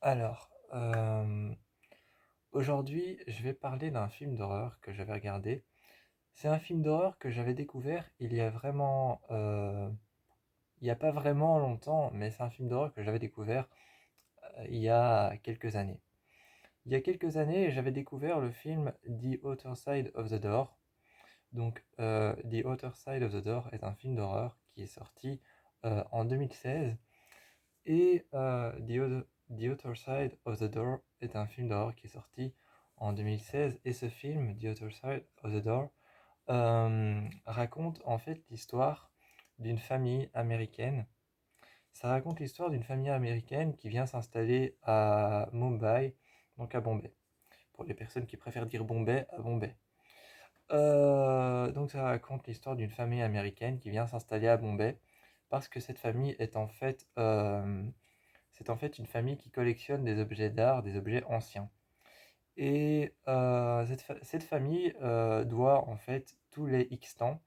Alors, aujourd'hui, je vais parler d'un film d'horreur que j'avais regardé. C'est un film d'horreur que j'avais découvert il y a pas vraiment longtemps, mais c'est un film d'horreur que j'avais découvert il y a quelques années. Il y a quelques années, j'avais découvert le film The Other Side of the Door. Donc, The Other Side of the Door est un film d'horreur qui est sorti en 2016. Et The Other Side of the Door est un film d'horreur qui est sorti en 2016. Et ce film, The Other Side of the Door, raconte en fait l'histoire d'une famille américaine. Ça raconte l'histoire d'une famille américaine qui vient s'installer à Mumbai, donc à Bombay. Pour les personnes qui préfèrent dire Bombay, à Bombay. Donc ça raconte l'histoire d'une famille américaine qui vient s'installer à Bombay parce que cette famille est en fait c'est en fait une famille qui collectionne des objets d'art, des objets anciens. Et cette famille doit en fait tous les X temps,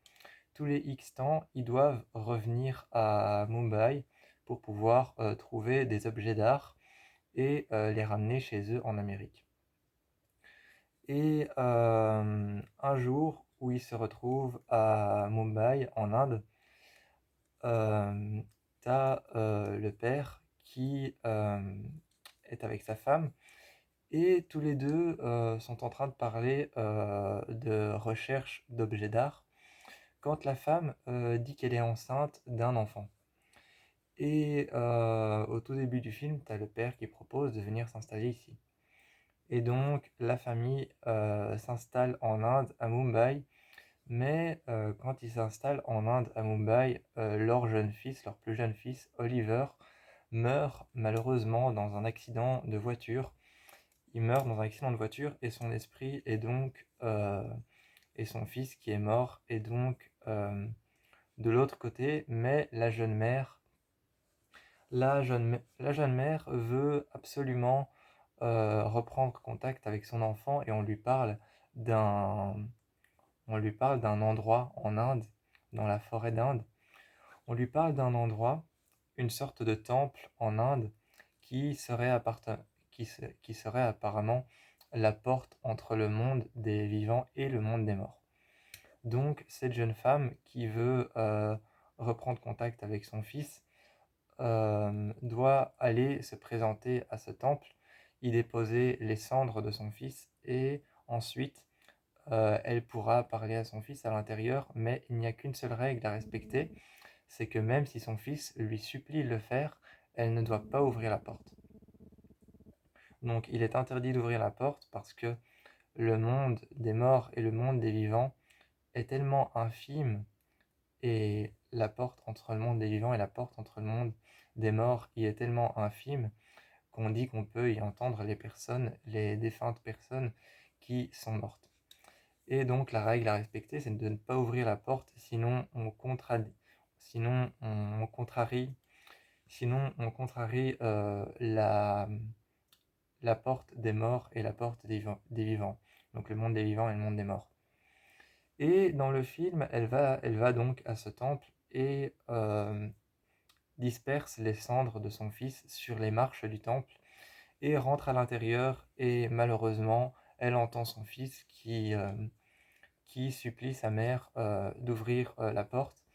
ils doivent revenir à Mumbai pour pouvoir trouver des objets d'art et les ramener chez eux en Amérique. Et un jour où ils se retrouvent à Mumbai, en Inde, t'as le père qui est avec sa femme. Et tous les deux sont en train de parler de recherche d'objets d'art quand la femme dit qu'elle est enceinte d'un enfant. Et au tout début du film, tu as le père qui propose de venir s'installer ici. Et donc la famille s'installe en Inde, à Mumbai, mais quand ils s'installent en Inde, à Mumbai, leur plus jeune fils, Oliver, meurt malheureusement dans un accident de voiture. Il meurt dans un accident de voiture et son esprit est donc et son fils qui est mort est donc de l'autre côté, mais la jeune mère veut absolument reprendre contact avec son enfant et d'un on lui parle d'un endroit en Inde, dans la forêt d'Inde. On lui parle d'un endroit, une sorte de temple en Inde qui serait, qui serait apparemment la porte entre le monde des vivants et le monde des morts. Donc cette jeune femme qui veut reprendre contact avec son fils doit aller se présenter à ce temple, y déposer les cendres de son fils et ensuite elle pourra parler à son fils à l'intérieur, mais il n'y a qu'une seule règle à respecter, c'est que même si son fils lui supplie de le faire, elle ne doit pas ouvrir la porte. Donc il est interdit d'ouvrir la porte parce que le monde des morts et le monde des vivants est tellement infime et la porte entre le monde des vivants et la porte entre le monde des morts y est tellement infime qu'on dit qu'on peut y entendre les défuntes personnes qui sont mortes. Et donc la règle à respecter, c'est de ne pas ouvrir la porte, sinon on contrarie, on contrarie la porte des morts et la porte des vivants. Donc le monde des vivants et le monde des morts. Et dans le film, elle va donc à ce temple et disperse les cendres de son fils sur les marches du temple et rentre à l'intérieur et malheureusement, elle entend son fils qui supplie sa mère d'ouvrir la porte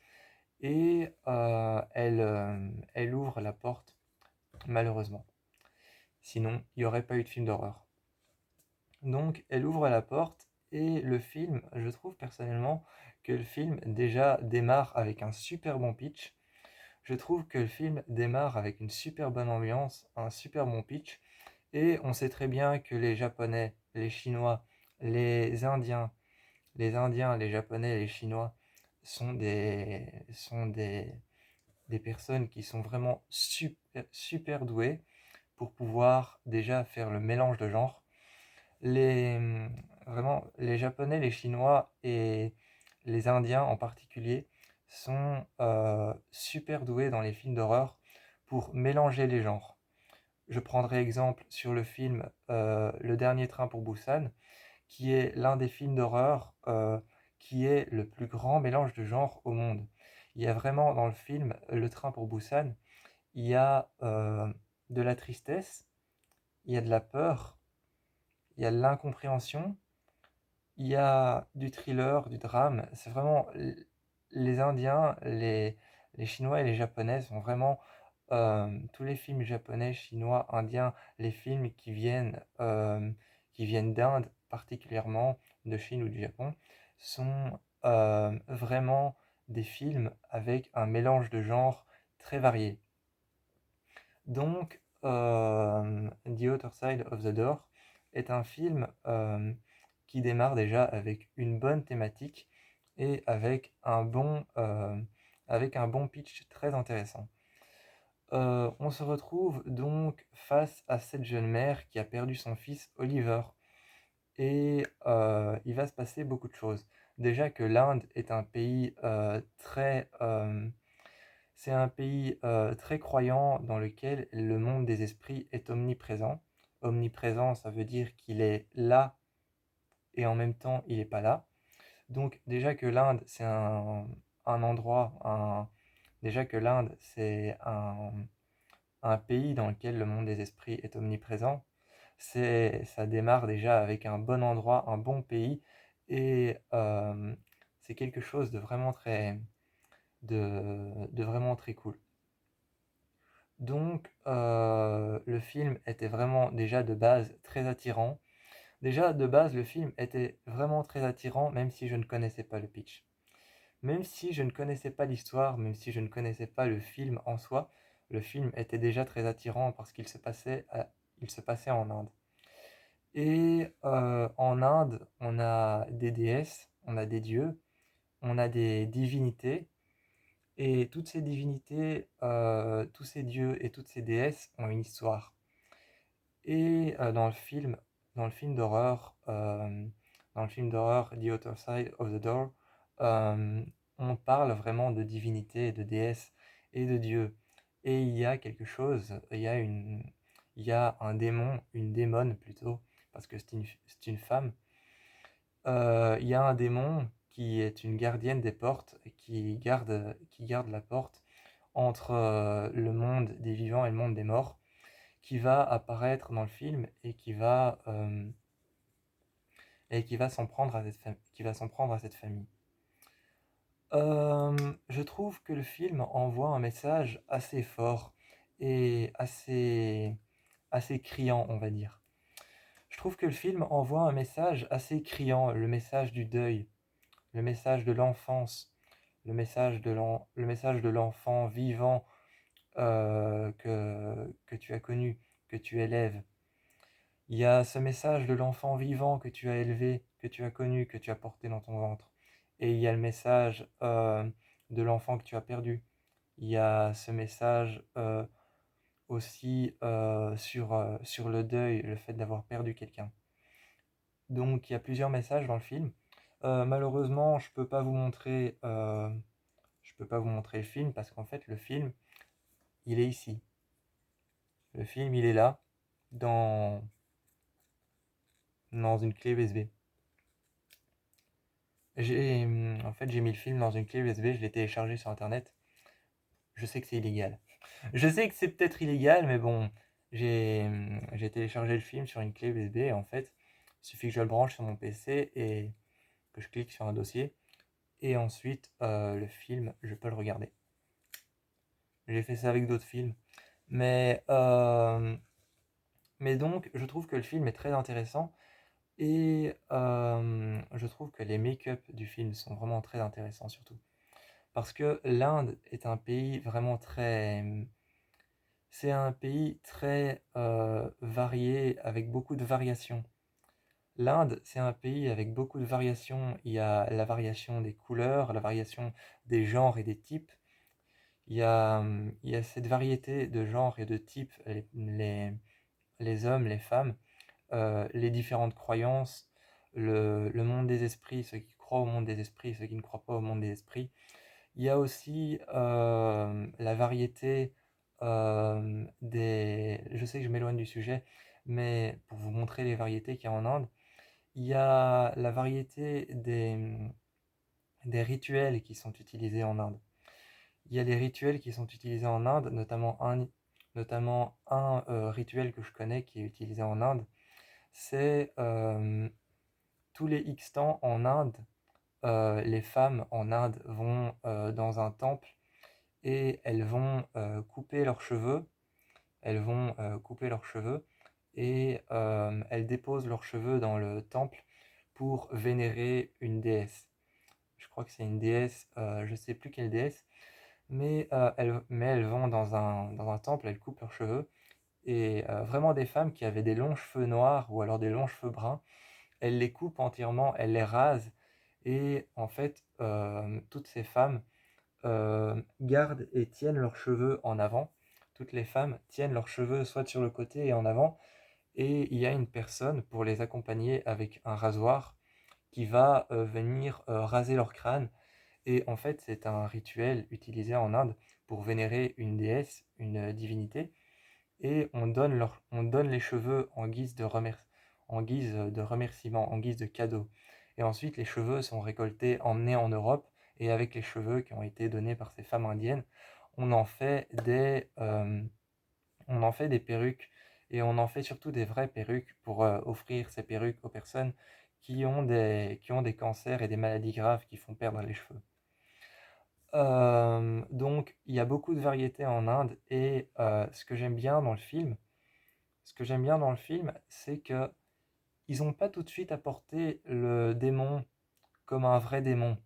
et elle ouvre la porte malheureusement. Sinon, il n'y aurait pas eu de film d'horreur. Donc, elle ouvre la porte et le film, je trouve personnellement que le film déjà démarre avec un super bon pitch. Je trouve que le film démarre avec une super bonne ambiance, un super bon pitch. Et on sait très bien que les Japonais, les Chinois, les Indiens, les Japonais et les Chinois des personnes qui sont vraiment super douées pour pouvoir déjà faire le mélange de genres. Les, vraiment, les Japonais, les Chinois et les Indiens en particulier sont super doués dans les films d'horreur pour mélanger les genres. Je prendrai exemple sur le film Le Dernier Train pour Busan, qui est l'un des films d'horreur qui est le plus grand mélange de genres au monde. Il y a vraiment dans le film Le Train pour Busan, il y a de la tristesse, il y a de la peur, il y a de l'incompréhension, il y a du thriller, du drame. C'est vraiment les Indiens, les Chinois et les Japonais sont vraiment tous les films japonais, chinois, indiens, les films qui viennent d'Inde particulièrement, de Chine ou du Japon, sont vraiment des films avec un mélange de genres très varié. Donc, The Other Side of the Door est un film qui démarre déjà avec une bonne thématique et avec un bon pitch très intéressant. On se retrouve donc face à cette jeune mère qui a perdu son fils Oliver et il va se passer beaucoup de choses. Déjà que l'Inde est un pays c'est un pays très croyant dans lequel le monde des esprits est omniprésent. Omniprésent, ça veut dire qu'il est là et en même temps il n'est pas là. Donc déjà que l'Inde, c'est un endroit, déjà que l'Inde, c'est un pays dans lequel le monde des esprits est omniprésent, ça démarre déjà avec un bon endroit, un bon pays, et c'est quelque chose de vraiment très cool. Donc, le film était vraiment déjà de base très attirant. Déjà de base, le film était vraiment très attirant, même si je ne connaissais pas le pitch. Même si je ne connaissais pas l'histoire, même si je ne connaissais pas le film en soi, le film était déjà très attirant parce il se passait en Inde. Et en Inde, on a des déesses, on a des dieux, on a des divinités, et toutes ces divinités, tous ces dieux et toutes ces déesses ont une histoire. Et dans le film d'horreur, The Other Side of the Door, euh, on parle vraiment de divinité, de déesse et de dieu. Et il y a quelque chose, il y a un démon, une démone plutôt, parce que c'est une femme. Il y a un démon qui est une gardienne des portes, qui garde la porte entre le monde des vivants et le monde des morts, qui va apparaître dans le film et qui va s'en prendre à qui va s'en prendre à cette famille. Je trouve que le film envoie un message assez fort et assez criant, on va dire. Je trouve que le film envoie un message assez criant, le message du deuil, le message de l'enfance, le message de l'enfant vivant que tu as connu, que tu élèves. Il y a ce message de l'enfant vivant que tu as élevé, que tu as connu, que tu as porté dans ton ventre. Et il y a le message de l'enfant que tu as perdu. Il y a ce message aussi sur le deuil, le fait d'avoir perdu quelqu'un. Donc il y a plusieurs messages dans le film. Malheureusement, je peux pas vous montrer le film parce qu'en fait le film, il est ici. Le film, il est là, dans, dans une clé USB. En fait, j'ai mis le film dans une clé USB, je l'ai téléchargé sur internet. Je sais que c'est illégal. Je sais que c'est peut-être illégal, mais bon, j'ai téléchargé le film sur une clé USB et en fait, il suffit que je le branche sur mon PC et que je clique sur un dossier. Et ensuite, le film, je peux le regarder. J'ai fait ça avec d'autres films. Mais, euh, mais donc, je trouve que le film est très intéressant. Et je trouve que les make-up du film sont vraiment très intéressants surtout. Parce que l'Inde est un pays vraiment très... C'est un pays très varié, avec beaucoup de variations. L'Inde, c'est un pays avec beaucoup de variations. Il y a la variation des couleurs, la variation des genres et des types. Il y a cette variété de genres et de types, les hommes, les femmes, les différentes croyances, le monde des esprits, ceux qui croient au monde des esprits, ceux qui ne croient pas au monde des esprits. Il y a aussi la variété des... Je sais que je m'éloigne du sujet, mais pour vous montrer les variétés qu'il y a en Inde, il y a la variété des rituels qui sont utilisés en Inde. Il y a les rituels qui sont utilisés en Inde, notamment notamment un rituel que je connais qui est utilisé en Inde, c'est tous les X temps en Inde, les femmes en Inde vont dans un temple et elles vont couper leurs cheveux, elles vont couper leurs cheveux et elles déposent leurs cheveux dans le temple pour vénérer une déesse. Je crois que c'est une déesse, je ne sais plus quelle déesse, mais elles vont dans un temple, elles coupent leurs cheveux, et vraiment des femmes qui avaient des longs cheveux noirs ou alors des longs cheveux bruns, elles les coupent entièrement, elles les rasent, et en fait, toutes ces femmes gardent et tiennent leurs cheveux en avant. Toutes les femmes tiennent leurs cheveux soit sur le côté et en avant, et il y a une personne pour les accompagner avec un rasoir qui va venir raser leur crâne. Et en fait, c'est un rituel utilisé en Inde pour vénérer une déesse, une divinité, et on donne les cheveux en guise de remerciement, en guise de cadeau. Et ensuite, les cheveux sont récoltés, emmenés en Europe, et avec les cheveux qui ont été donnés par ces femmes indiennes, on en fait on en fait des perruques, et on en fait surtout des vraies perruques pour offrir ces perruques aux personnes qui ont des cancers et des maladies graves qui font perdre les cheveux. Donc, il y a beaucoup de variétés en Inde, et ce que j'aime bien dans le film, c'est que ils n'ont pas tout de suite apporté le démon comme un vrai démon.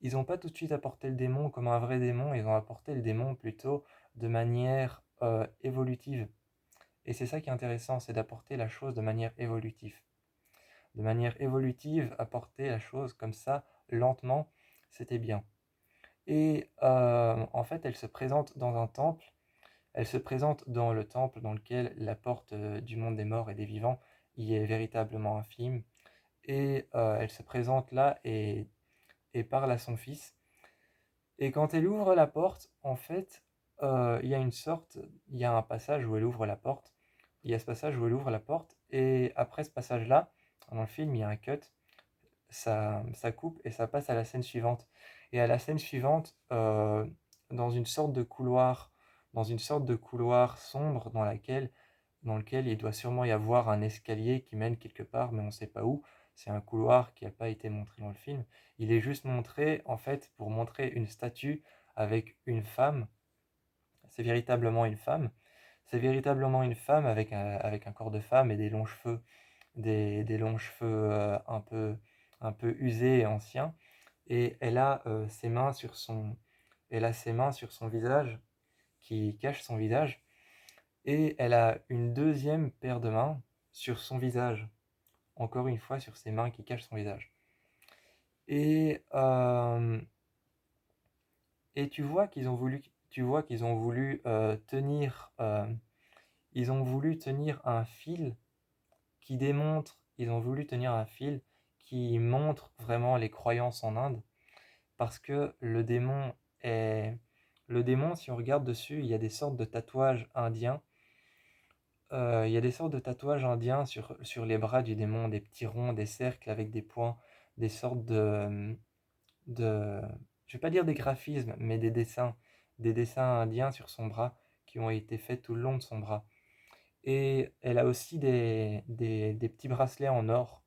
Ils n'ont pas tout de suite apporté le démon comme un vrai démon, ils ont apporté le démon plutôt de manière évolutive. Et c'est ça qui est intéressant, c'est d'apporter la chose de manière évolutive. De manière évolutive, apporter la chose comme ça, lentement, c'était bien. Et en fait, elle se présente dans un temple. Elle se présente dans le temple dans lequel la porte du monde des morts et des vivants y est véritablement infime. Et elle se présente là et parle à son fils. Et quand elle ouvre la porte, en fait, il y a un passage où elle ouvre la porte. Il y a ce passage où elle ouvre la porte. Et après ce passage-là, dans le film, il y a un cut. Ça coupe et ça passe à la scène suivante. Et à la scène suivante, dans une sorte de couloir, dans une sorte de couloir sombre dans lequel il doit sûrement y avoir un escalier qui mène quelque part, mais on ne sait pas où. C'est un couloir qui n'a pas été montré dans le film. Il est juste montré, en fait, pour montrer une statue avec une femme. C'est véritablement une femme. C'est véritablement une femme avec un corps de femme et des longs cheveux, des longs cheveux un peu usés et anciens. Et elle a ses mains sur son visage, qui cache son visage. Et elle a une deuxième paire de mains sur son visage. Encore une fois, sur ses mains qui cachent son visage. Et, euh, et tu ont voulu ils ont voulu tenir un fil ils ont voulu tenir un fil qui montre vraiment les croyances en Inde, parce que le démon, si on regarde dessus, il y a des sortes de tatouages indiens. Il y a des sortes de tatouages indiens sur les bras du démon, des petits ronds, des cercles avec des points, des sortes de, je vais pas dire des graphismes, mais des dessins indiens sur son bras qui ont été faits tout le long de son bras. Et elle a aussi des petits bracelets en or.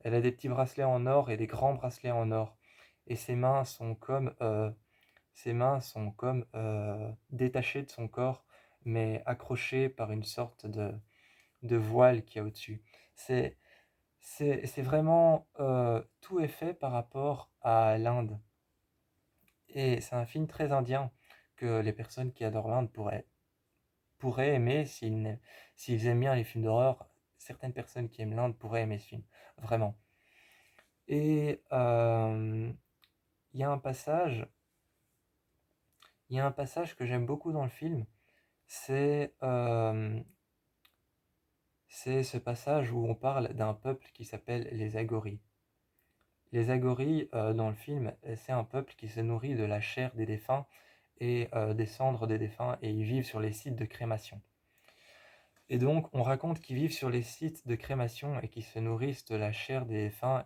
Elle a des petits bracelets en or et des grands bracelets en or. Et ses mains sont comme détachées de son corps, mais accrochées par une sorte de voile qu'il y a au-dessus. C'est, c'est vraiment tout est fait par rapport à l'Inde. Et c'est un film très indien que les personnes qui adorent l'Inde pourraient aimer s'ils aiment bien les films d'horreur. Certaines personnes qui aiment l'Inde pourraient aimer ce film, vraiment. Et il y a un passage, il y a un passage que j'aime beaucoup dans le film, c'est c'est ce passage où on parle d'un peuple qui s'appelle les Agoris. Les Agoris, dans le film, c'est un peuple qui se nourrit de la chair des défunts et des cendres des défunts, et ils vivent sur les sites de crémation. Et donc, on raconte qu'ils vivent sur les sites de crémation et qu'ils se nourrissent de la chair des défunts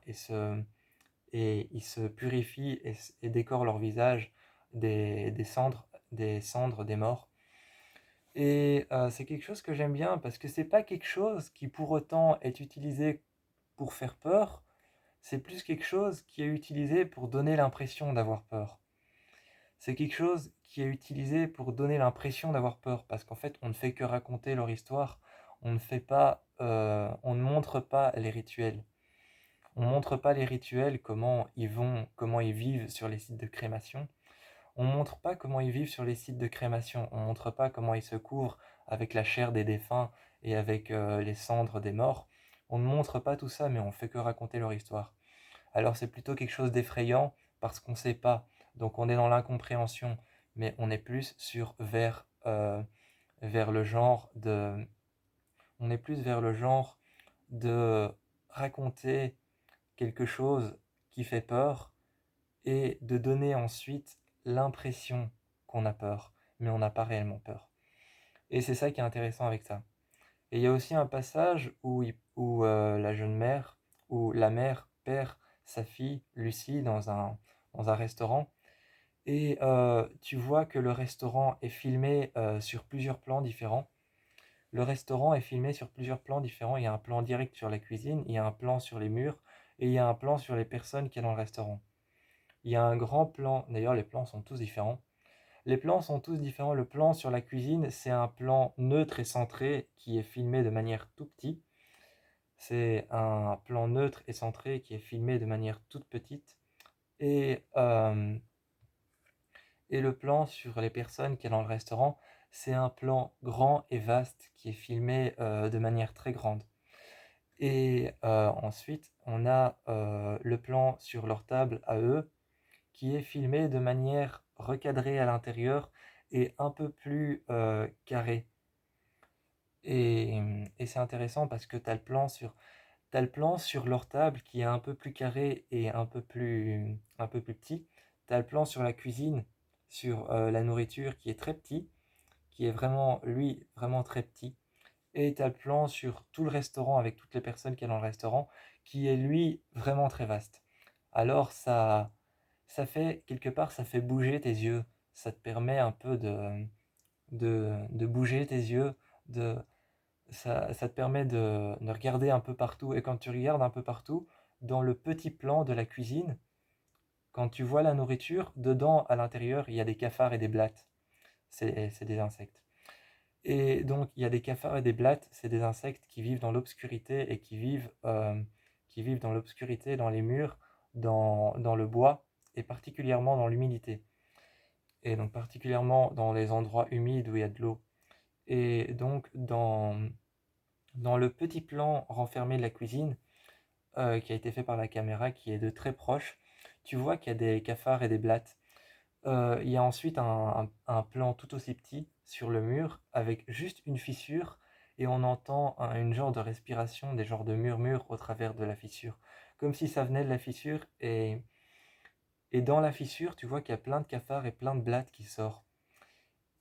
et ils se purifient et décorent leur visage des cendres des morts. Et c'est quelque chose que j'aime bien parce que c'est pas quelque chose qui pour autant est utilisé pour faire peur, c'est plus quelque chose qui est utilisé pour donner l'impression d'avoir peur. C'est quelque chose qui est utilisé pour donner l'impression d'avoir peur, parce qu'en fait, on ne fait que raconter leur histoire, on ne montre pas les rituels. On montre pas les rituels, comment ils vivent sur les sites de crémation. On montre pas comment ils vivent sur les sites de crémation. On montre pas comment ils se couvrent avec la chair des défunts et avec les cendres des morts. On ne montre pas tout ça, mais on fait que raconter leur histoire. Alors c'est plutôt quelque chose d'effrayant parce qu'on ne sait pas. Donc on est dans l'incompréhension, mais on est plus vers le genre de, on est plus vers le genre de raconter quelque chose qui fait peur et de donner ensuite l'impression qu'on a peur, mais on n'a pas réellement peur. Et c'est ça qui est intéressant avec ça. Et il y a aussi un passage où la jeune mère, où la mère perd sa fille Lucie dans un restaurant. Et tu vois que le restaurant est filmé sur plusieurs plans différents. Le restaurant est filmé sur plusieurs plans différents. Il y a un plan direct sur la cuisine, il y a un plan sur les murs, et il y a un plan sur les personnes qui sont dans le restaurant. Il y a un grand plan, d'ailleurs les plans sont tous différents. Les plans sont tous différents. Le plan sur la cuisine, c'est un plan neutre et centré qui est filmé de manière tout petit. C'est un plan neutre et centré qui est filmé de manière toute petite. Et, euh, et le plan sur les personnes qui sont dans le restaurant, c'est un plan grand et vaste qui est filmé de manière très grande. Et ensuite, on a le plan sur leur table à eux, qui est filmé de manière recadrée à l'intérieur et un peu plus carrée. Et c'est intéressant parce que tu as t'as le plan sur leur table qui est un peu plus carré et un peu plus petit. Tu as le plan sur la cuisine, sur la nourriture qui est très petit, qui est vraiment, lui, vraiment très petit. Et tu as le plan sur tout le restaurant avec toutes les personnes qui sont dans le restaurant, qui est, lui, vraiment très vaste. Alors ça fait, quelque part, ça fait bouger tes yeux. Ça te permet un peu de bouger tes yeux, de, ça te permet de regarder un peu partout. Et quand tu regardes un peu partout, dans le petit plan de la cuisine, quand tu vois la nourriture, dedans, à l'intérieur, il y a des cafards et des blattes. C'est des insectes. Et donc, il y a des cafards et des blattes, c'est des insectes qui vivent dans l'obscurité et qui vivent dans l'obscurité, dans les murs, dans le bois et particulièrement dans l'humidité. Et donc, particulièrement dans les endroits humides où il y a de l'eau. Et donc, dans le petit plan renfermé de la cuisine, qui a été fait par la caméra, qui est de très proche, tu vois qu'il y a des cafards et des blattes. Il y a ensuite un plan tout aussi petit sur le mur avec juste une fissure et on entend une genre de respiration, des genres de murmures au travers de la fissure. Comme si ça venait de la fissure et dans la fissure, tu vois qu'il y a plein de cafards et plein de blattes qui sortent.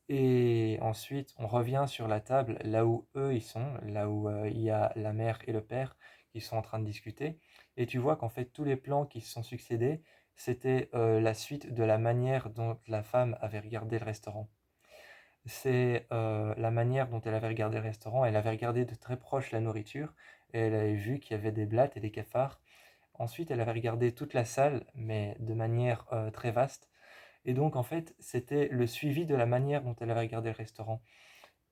Et ensuite, on revient sur la table, là où eux ils sont, là où il y a la mère et le père qui sont en train de discuter. Et tu vois qu'en fait, tous les plans qui se sont succédés, c'était la suite de la manière dont la femme avait regardé le restaurant. C'est la manière dont elle avait regardé le restaurant. Elle avait regardé de très proche la nourriture et elle avait vu qu'il y avait des blattes et des cafards. Ensuite, elle avait regardé toute la salle, mais de manière très vaste. Et donc, en fait, c'était le suivi de la manière dont elle avait regardé le restaurant.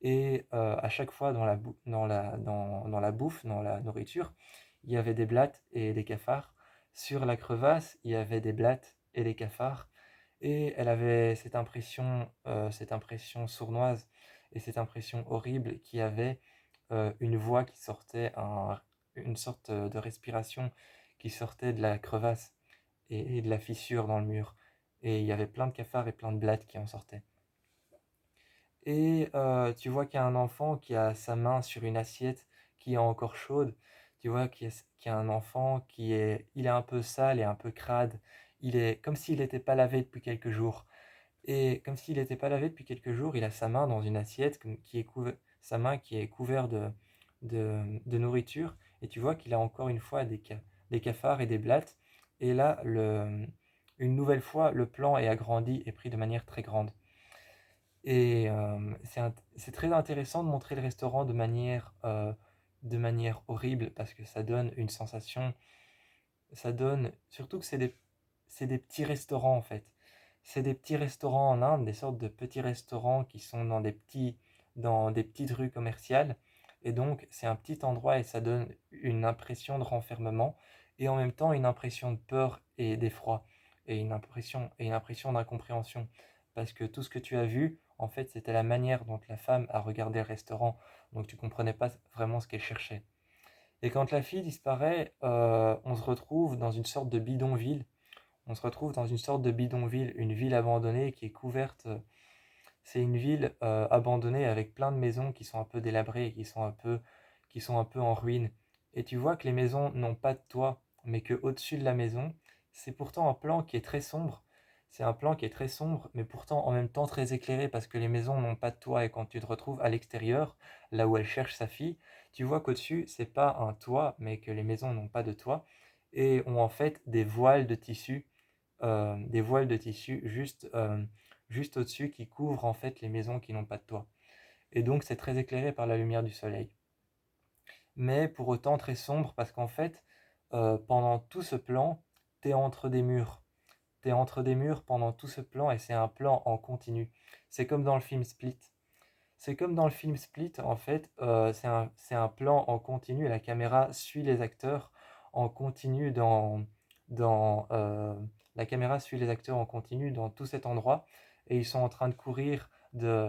Et à chaque fois dans la bouffe, dans la nourriture, il y avait des blattes et des cafards. Sur la crevasse, il y avait des blattes et des cafards. Et elle avait cette impression sournoise et cette impression horrible qu'il y avait une voix qui sortait, une sorte de respiration qui sortait de la crevasse et de la fissure dans le mur. Et il y avait plein de cafards et plein de blattes qui en sortaient. Et tu vois qu'il y a un enfant qui a sa main sur une assiette qui est encore chaude. Tu vois qu'il y a un enfant il est un peu sale et un peu crade. Il est comme s'il n'était pas lavé depuis quelques jours. Et comme s'il n'était pas lavé depuis quelques jours, il a sa main dans une assiette sa main qui est couverte de nourriture. Et tu vois qu'il a encore une fois des cafards et des blattes. Et là, une nouvelle fois, le plan est agrandi et pris de manière très grande. Et c'est très intéressant de montrer le restaurant de manière horrible parce que ça donne une sensation, ça donne surtout que c'est des petits restaurants en fait. C'est des petits restaurants en Inde, des sortes de petits restaurants qui sont dans des petites rues commerciales. Et donc c'est un petit endroit et ça donne une impression de renfermement et en même temps une impression de peur et d'effroi et une impression d'incompréhension. Parce que tout ce que tu as vu, en fait, c'était la manière dont la femme a regardé le restaurant. Donc tu comprenais pas vraiment ce qu'elle cherchait. Et quand la fille disparaît, on se retrouve dans une sorte de bidonville. On se retrouve dans une sorte de bidonville, une ville abandonnée qui est couverte. C'est une ville abandonnée avec plein de maisons qui sont un peu délabrées et qui sont un peu en ruine. Et tu vois que les maisons n'ont pas de toit, mais que au-dessus de la maison, c'est pourtant un plan qui est très sombre. C'est un plan qui est très sombre, mais pourtant en même temps très éclairé parce que les maisons n'ont pas de toit. Et quand tu te retrouves à l'extérieur, là où elle cherche sa fille, tu vois qu'au-dessus, c'est pas un toit, mais que les maisons n'ont pas de toit et ont en fait des voiles de tissu juste au-dessus qui couvrent en fait les maisons qui n'ont pas de toit. Et donc c'est très éclairé par la lumière du soleil. Mais pour autant très sombre parce qu'en fait, pendant tout ce plan, t'es entre des murs. T'es entre des murs pendant tout ce plan et c'est un plan en continu. C'est comme dans le film Split. C'est comme dans le film Split, en fait, c'est un plan en continu et la caméra suit les acteurs en continu la caméra suit les acteurs en continu dans tout cet endroit et ils sont en train de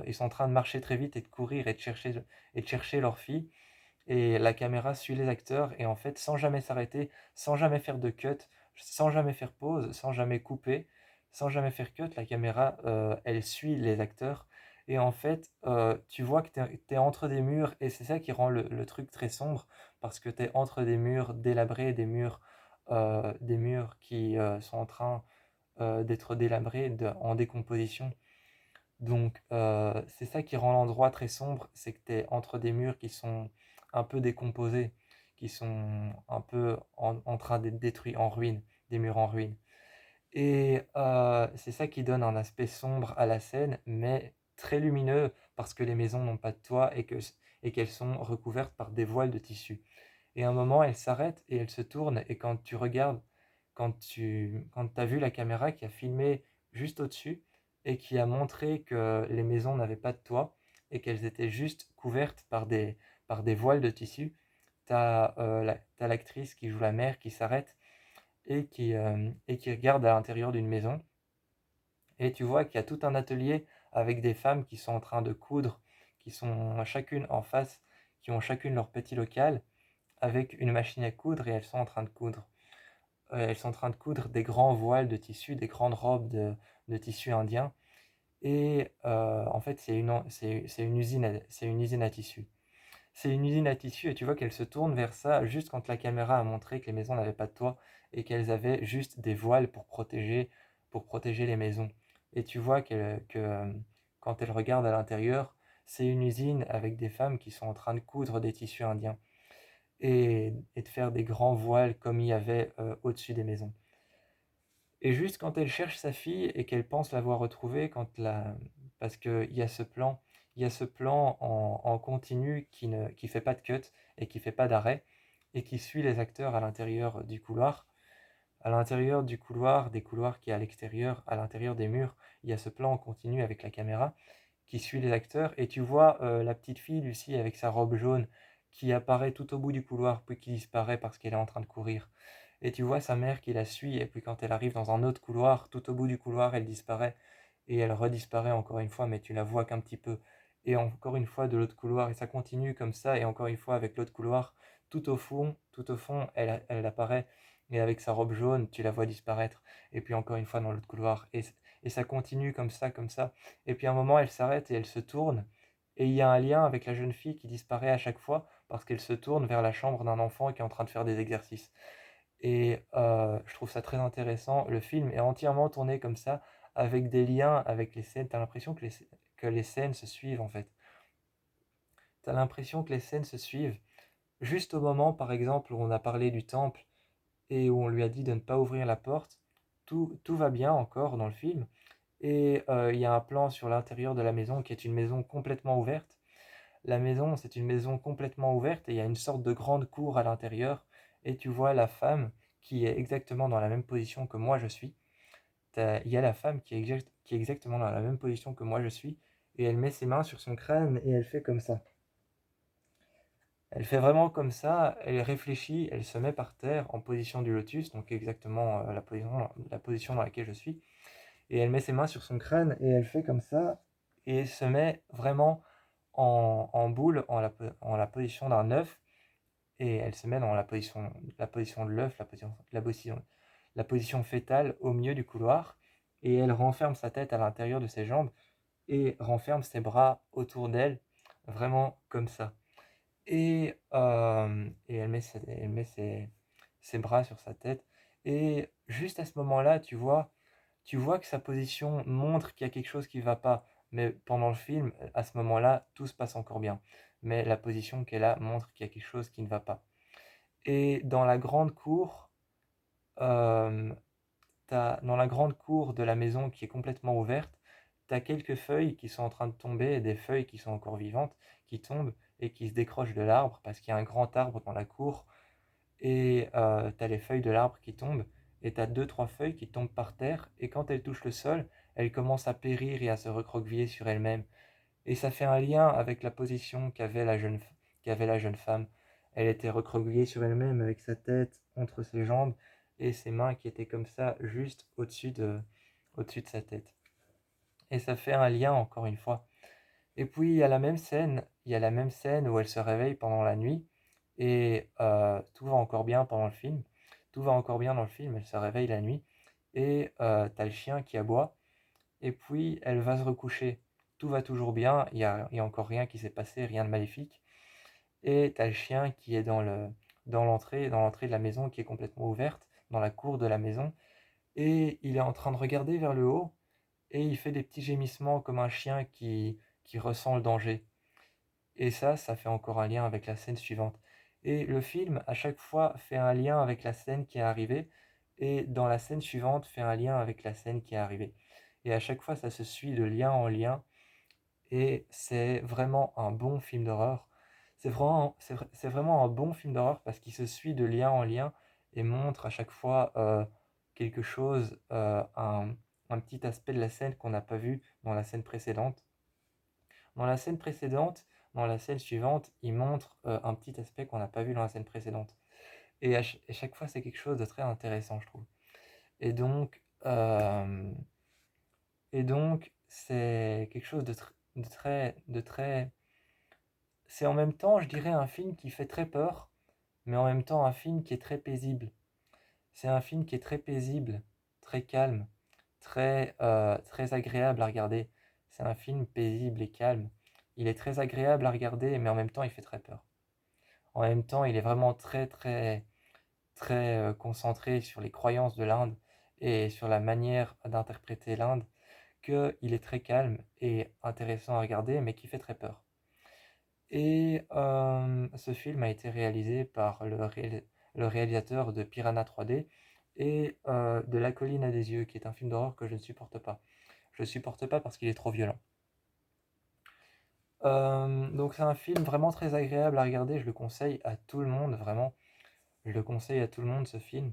ils sont en train de marcher très vite et de courir et de chercher leur fille et la caméra suit les acteurs et en fait sans jamais s'arrêter, sans jamais faire de cut, sans jamais faire pause, sans jamais couper, sans jamais faire cut, la caméra elle suit les acteurs et en fait tu vois que t'es entre des murs et c'est ça qui rend le truc très sombre parce que t'es entre des murs délabrés, des murs qui sont en train d'être délabrés, en décomposition. Donc, c'est ça qui rend l'endroit très sombre, c'est que tu es entre des murs qui sont un peu décomposés, qui sont un peu en train d'être détruits, en ruine, des murs en ruine. Et c'est ça qui donne un aspect sombre à la scène, mais très lumineux parce que les maisons n'ont pas de toit et qu'elles sont recouvertes par des voiles de tissu. Et à un moment, elle s'arrête et elle se tourne, et quand tu regardes, quand as vu la caméra qui a filmé juste au-dessus et qui a montré que les maisons n'avaient pas de toit et qu'elles étaient juste couvertes par des voiles de tissu, t'as l'actrice qui joue la mère qui s'arrête et qui regarde à l'intérieur d'une maison. Et tu vois qu'il y a tout un atelier avec des femmes qui sont en train de coudre, qui sont chacune en face, qui ont chacune leur petit local avec une machine à coudre et elles sont en train de coudre. Elles sont en train de coudre des grands voiles de tissu, des grandes robes de tissu indien. Et en fait, c'est une usine à tissu. C'est une usine à tissu et tu vois qu'elle se tourne vers ça juste quand la caméra a montré que les maisons n'avaient pas de toit et qu'elles avaient juste des voiles pour protéger les maisons. Et tu vois quand elle regarde à l'intérieur, c'est une usine avec des femmes qui sont en train de coudre des tissus indiens et de faire des grands voiles comme il y avait au-dessus des maisons. Et juste quand elle cherche sa fille et qu'elle pense l'avoir retrouvée, parce qu'il y a ce plan, il y a ce plan en continu qui fait pas de cut et qui fait pas d'arrêt et qui suit les acteurs à l'intérieur du couloir, des couloirs qui est à l'extérieur, à l'intérieur des murs, il y a ce plan en continu avec la caméra qui suit les acteurs et tu vois la petite fille Lucie avec sa robe jaune qui apparaît tout au bout du couloir puis qui disparaît parce qu'elle est en train de courir. Et tu vois sa mère qui la suit et puis quand elle arrive dans un autre couloir, tout au bout du couloir, elle disparaît et elle redisparaît encore une fois mais tu la vois qu'un petit peu. Et encore une fois de l'autre couloir et ça continue comme ça et encore une fois avec l'autre couloir, tout au fond, elle apparaît et avec sa robe jaune, tu la vois disparaître. Et puis encore une fois dans l'autre couloir. Et ça continue comme ça, comme ça. Et puis à un moment, elle s'arrête et elle se tourne. Et il y a un lien avec la jeune fille qui disparaît à chaque fois parce qu'elle se tourne vers la chambre d'un enfant qui est en train de faire des exercices. Et je trouve ça très intéressant. Le film est entièrement tourné comme ça, avec des liens avec les scènes. T'as l'impression que les scènes se suivent en fait. T'as l'impression que les scènes se suivent. Juste au moment, par exemple, où on a parlé du temple et où on lui a dit de ne pas ouvrir la porte, tout va bien encore dans le film. Et il y a un plan sur l'intérieur de la maison qui est une maison complètement ouverte. La maison, c'est une maison complètement ouverte et il y a une sorte de grande cour à l'intérieur. Et tu vois la femme qui est exactement dans la même position que moi je suis. Il y a la femme qui est exactement dans la même position que moi je suis. Et elle met ses mains sur son crâne et elle fait comme ça. Elle fait vraiment comme ça, elle réfléchit, elle se met par terre en position du lotus, donc exactement la position dans laquelle je suis. Et elle met ses mains sur son crâne et elle fait comme ça et se met vraiment en boule, en la position d'un œuf. Et elle se met dans la position de l'œuf, la position fétale au milieu du couloir. Et elle renferme sa tête à l'intérieur de ses jambes et renferme ses bras autour d'elle, vraiment comme ça. Et elle met ses bras sur sa tête. Et juste à ce moment-là, tu vois que sa position montre qu'il y a quelque chose qui ne va pas. Mais pendant le film, à ce moment-là, tout se passe encore bien. Mais la position qu'elle a montre qu'il y a quelque chose qui ne va pas. Et dans la grande cour, euh, dans la grande cour de la maison qui est complètement ouverte, tu as quelques feuilles qui sont en train de tomber et des feuilles qui sont encore vivantes qui tombent et qui se décrochent de l'arbre parce qu'il y a un grand arbre dans la cour et tu as les feuilles de l'arbre qui tombent et tu as deux, trois feuilles qui tombent par terre et quand elles touchent le sol, elles commencent à périr et à se recroqueviller sur elles-mêmes. Et ça fait un lien avec la position qu'avait la jeune femme. Elle était recroquevillée sur elle-même avec sa tête entre ses jambes et ses mains qui étaient comme ça juste au-dessus de sa tête. Et ça fait un lien encore une fois. Et puis il y a la même scène où elle se réveille pendant la nuit et tout va encore bien pendant le film. Tout va encore bien dans le film, elle se réveille la nuit et t'as le chien qui aboie et puis elle va se recoucher. Tout va toujours bien, il y a encore rien qui s'est passé, rien de maléfique. Et t'as le chien qui est dans l'entrée de la maison qui est complètement ouverte, dans la cour de la maison, et il est en train de regarder vers le haut, et il fait des petits gémissements comme un chien qui ressent le danger. Et ça fait encore un lien avec la scène suivante. Et le film, à chaque fois, fait un lien avec la scène qui est arrivée, et dans la scène suivante, fait un lien avec la scène qui est arrivée. Et à chaque fois, ça se suit de lien en lien, et c'est vraiment un bon film d'horreur. C'est vraiment un bon film d'horreur parce qu'il se suit de lien en lien et montre à chaque fois quelque chose, un petit aspect de la scène qu'on n'a pas vu dans la scène précédente. Dans la scène précédente, dans la scène suivante, il montre un petit aspect qu'on n'a pas vu dans la scène précédente. Et chaque fois, c'est quelque chose de très intéressant, je trouve. Et donc, euh, et donc c'est quelque chose de très. C'est en même temps, je dirais, un film qui fait très peur, mais en même temps un film qui est très paisible. C'est un film qui est très paisible, très calme, très agréable à regarder. C'est un film paisible et calme. Il est très agréable à regarder, mais en même temps, il fait très peur. En même temps, il est vraiment très concentré sur les croyances de l'Inde et sur la manière d'interpréter l'Inde, qu'il est très calme et intéressant à regarder, mais qui fait très peur. Et ce film a été réalisé par le réalisateur de Piranha 3D et de La colline à des yeux, qui est un film d'horreur que je ne supporte pas. Je ne supporte pas parce qu'il est trop violent. Donc c'est un film vraiment très agréable à regarder, je le conseille à tout le monde, vraiment. Je le conseille à tout le monde, ce film.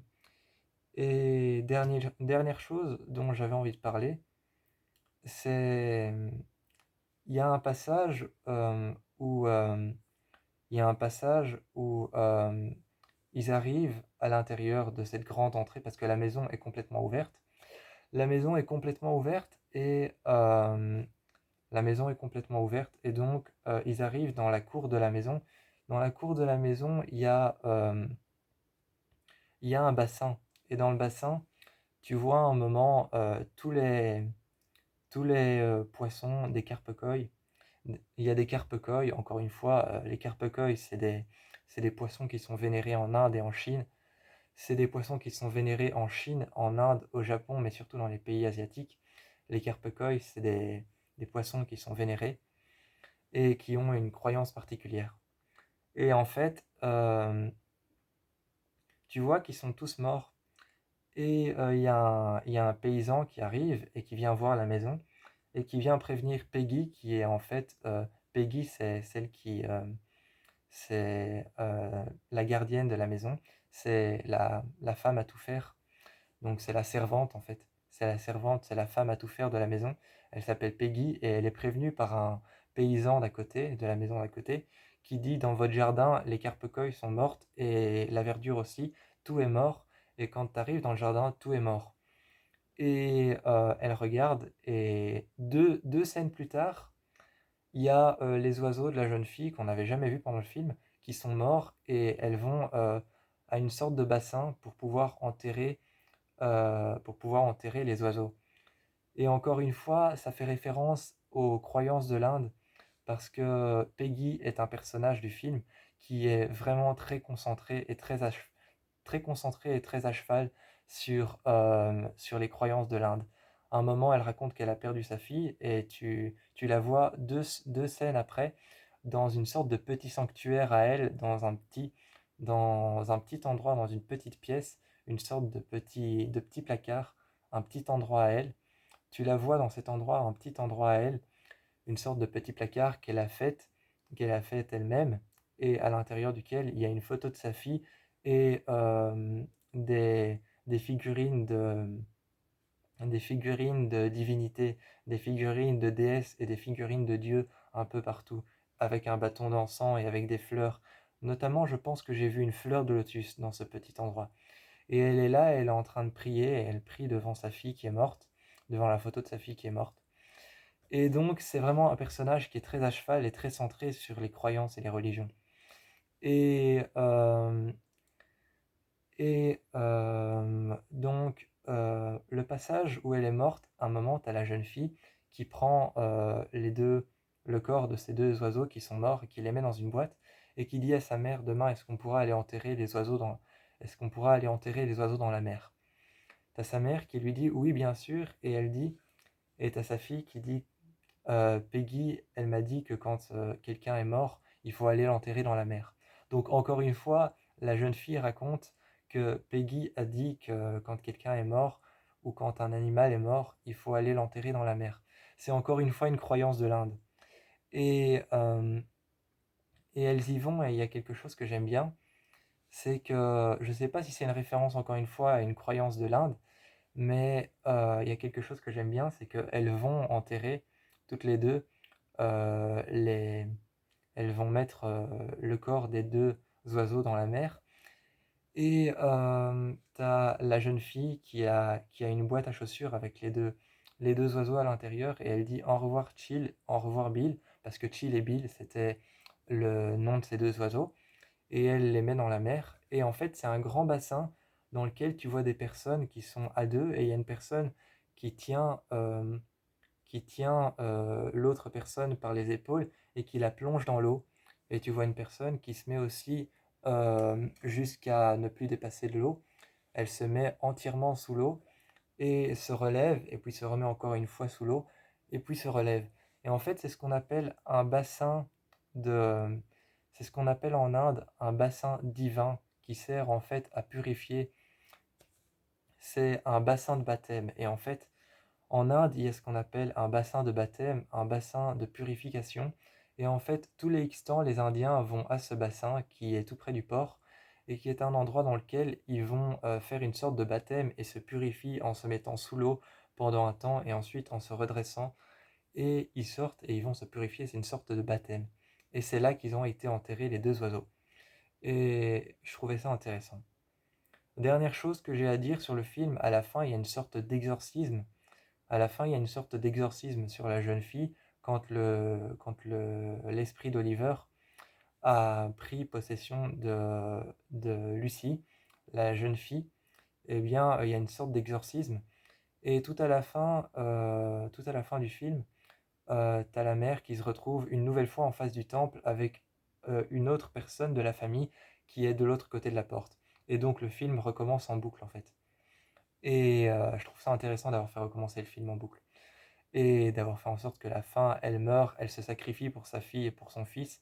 Et dernière chose dont j'avais envie de parler, c'est il y a un passage où il y a un passage où ils arrivent à l'intérieur de cette grande entrée parce que la maison est complètement ouverte. La maison est complètement ouverte et la maison est complètement ouverte et donc ils arrivent dans la cour de la maison. Dans la cour de la maison, il y a un bassin et dans le bassin, tu vois un moment tous les poissons des carpe-koi. Il y a des carpe-koi, encore une fois, les carpe-koi, c'est des poissons qui sont vénérés en Inde et en Chine. C'est des poissons qui sont vénérés en Chine, en Inde, au Japon, mais surtout dans les pays asiatiques. Les carpe-koi, c'est des poissons qui sont vénérés et qui ont une croyance particulière. Et en fait, tu vois qu'ils sont tous morts. Et il y a un paysan qui arrive et qui vient voir la maison et qui vient prévenir Peggy, qui est en fait, Peggy, c'est celle qui, c'est la gardienne de la maison, c'est la femme à tout faire. Donc c'est la servante en fait. C'est la servante, c'est la femme à tout faire de la maison. Elle s'appelle Peggy et elle est prévenue par un paysan d'à côté, de la maison d'à côté, qui dit dans votre jardin, les carpecoilles sont mortes et la verdure aussi, tout est mort. Et quand tu arrives dans le jardin, tout est mort. Et elle regarde et deux scènes plus tard, il y a les oiseaux de la jeune fille qu'on n'avait jamais vus pendant le film qui sont morts et elles vont à une sorte de bassin pour pouvoir enterrer les oiseaux. Et encore une fois, ça fait référence aux croyances de l'Inde parce que Peggy est un personnage du film qui est vraiment très concentré et très concentré et très à cheval sur les croyances de l'Inde. À un moment, elle raconte qu'elle a perdu sa fille et tu la vois deux scènes après dans une sorte de petit sanctuaire à elle, dans un petit endroit, dans une petite pièce, une sorte de petit placard, un petit endroit à elle. Tu la vois dans cet endroit, un petit endroit à elle, une sorte de petit placard qu'elle a fait elle-même, et à l'intérieur duquel il y a une photo de sa fille et des figurines de divinités, des figurines de déesses et des figurines de dieux un peu partout, avec un bâton d'encens et avec des fleurs. Notamment, je pense que j'ai vu une fleur de lotus dans ce petit endroit. Et elle est là, elle est en train de prier, et elle prie devant sa fille qui est morte, devant la photo de sa fille qui est morte. Et donc, c'est vraiment un personnage qui est très à cheval et très centré sur les croyances et les religions. Et, donc, le passage où elle est morte, à un moment, tu as la jeune fille qui prend le corps de ces deux oiseaux qui sont morts et qui les met dans une boîte et qui dit à sa mère, demain, est-ce qu'on pourra aller enterrer les oiseaux dans la mer? T'as sa mère qui lui dit, oui, bien sûr, et t'as sa fille qui dit, Peggy, elle m'a dit que quand quelqu'un est mort, il faut aller l'enterrer dans la mer. Donc encore une fois, la jeune fille raconte que Peggy a dit que quand quelqu'un est mort ou quand un animal est mort, il faut aller l'enterrer dans la mer. C'est encore une fois une croyance de l'Inde. Et, et elles y vont et il y a quelque chose que j'aime bien, c'est que je ne sais pas si c'est une référence encore une fois à une croyance de l'Inde, mais il y a quelque chose que j'aime bien, c'est qu'elles vont enterrer toutes les deux euh, les, elles vont mettre le corps des deux oiseaux dans la mer. Et t'as la jeune fille qui a une boîte à chaussures avec les deux oiseaux à l'intérieur et elle dit au revoir Chill, au revoir Bill, parce que Chill et Bill c'était le nom de ces deux oiseaux. Et elle les met dans la mer. Et en fait, c'est un grand bassin dans lequel tu vois des personnes qui sont à deux et il y a une personne qui tient l'autre personne par les épaules et qui la plonge dans l'eau. Et tu vois une personne qui se met aussi jusqu'à ne plus dépasser de l'eau. Elle se met entièrement sous l'eau et se relève, et puis se remet encore une fois sous l'eau, et puis se relève. Et en fait, c'est ce qu'on appelle un bassin de... C'est ce qu'on appelle en Inde un bassin divin qui sert en fait à purifier. C'est un bassin de baptême. Et en fait, en Inde, il y a ce qu'on appelle un bassin de baptême, un bassin de purification. Et en fait, tous les X-temps, les Indiens vont à ce bassin qui est tout près du port et qui est un endroit dans lequel ils vont faire une sorte de baptême et se purifient en se mettant sous l'eau pendant un temps et ensuite en se redressant. Et ils sortent et ils vont se purifier, c'est une sorte de baptême. Et c'est là qu'ils ont été enterrés les deux oiseaux. Et je trouvais ça intéressant. Dernière chose que j'ai à dire sur le film, à la fin, il y a une sorte d'exorcisme. À la fin, il y a une sorte d'exorcisme sur la jeune fille quand l'esprit d'Oliver a pris possession de Lucie, la jeune fille. Eh bien, il y a une sorte d'exorcisme. Et tout à la fin du film, t'as la mère qui se retrouve une nouvelle fois en face du temple avec une autre personne de la famille qui est de l'autre côté de la porte. Et donc le film recommence en boucle en fait. Et je trouve ça intéressant d'avoir fait recommencer le film en boucle et d'avoir fait en sorte que la fin, elle meurt, elle se sacrifie pour sa fille et pour son fils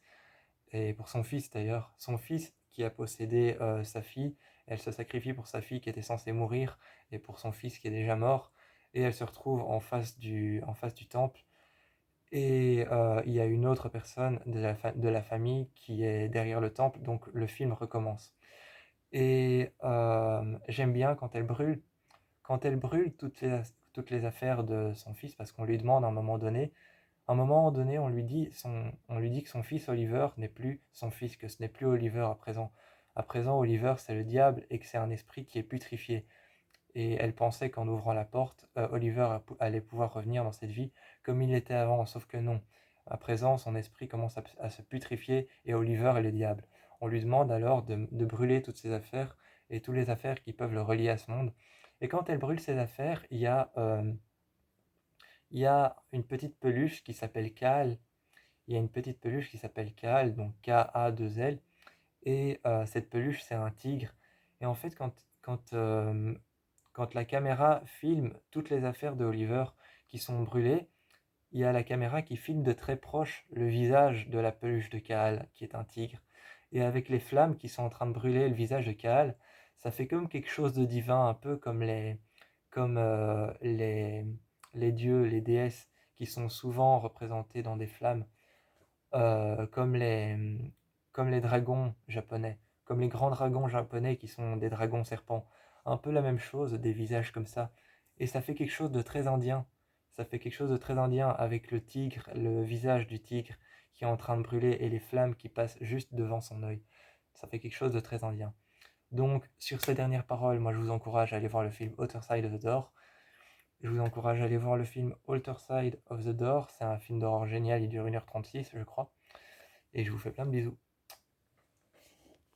d'ailleurs. Son fils qui a possédé sa fille. Elle se sacrifie pour sa fille qui était censée mourir et pour son fils qui est déjà mort. Et elle se retrouve en face du temple. Et il y a une autre personne de la famille qui est derrière le temple, donc le film recommence. Et j'aime bien quand elle brûle toutes les affaires de son fils, parce qu'on lui demande à un moment donné, on lui dit que son fils Oliver n'est plus son fils, que ce n'est plus Oliver à présent. À présent, Oliver, c'est le diable et que c'est un esprit qui est putrifié. Et elle pensait qu'en ouvrant la porte, Oliver allait pouvoir revenir dans cette vie comme il l'était avant, sauf que non. À présent, son esprit commence à se putrifier et Oliver est le diable. On lui demande alors de brûler toutes ses affaires et toutes les affaires qui peuvent le relier à ce monde. Et quand elle brûle ses affaires, il y a une petite peluche qui s'appelle Cal. Il y a une petite peluche qui s'appelle Cal, donc K-A-2-L. Et cette peluche, c'est un tigre. Et en fait, quand la caméra filme toutes les affaires de Oliver qui sont brûlées, il y a la caméra qui filme de très proche le visage de la peluche de Kaal, qui est un tigre. Et avec les flammes qui sont en train de brûler le visage de Kaal, ça fait comme quelque chose de divin, un peu comme les dieux, les déesses, qui sont souvent représentés dans des flammes, euh, comme les, comme les dragons japonais, comme les grands dragons japonais qui sont des dragons serpents. Un peu la même chose, des visages comme ça. Et ça fait quelque chose de très indien. Ça fait quelque chose de très indien avec le tigre, le visage du tigre qui est en train de brûler et les flammes qui passent juste devant son œil. Ça fait quelque chose de très indien. Donc, sur ces dernières paroles, moi je vous encourage à aller voir le film Other Side of the Door. Je vous encourage à aller voir le film Alter Side of the Door. C'est un film d'horreur génial, il dure 1h36, je crois. Et je vous fais plein de bisous.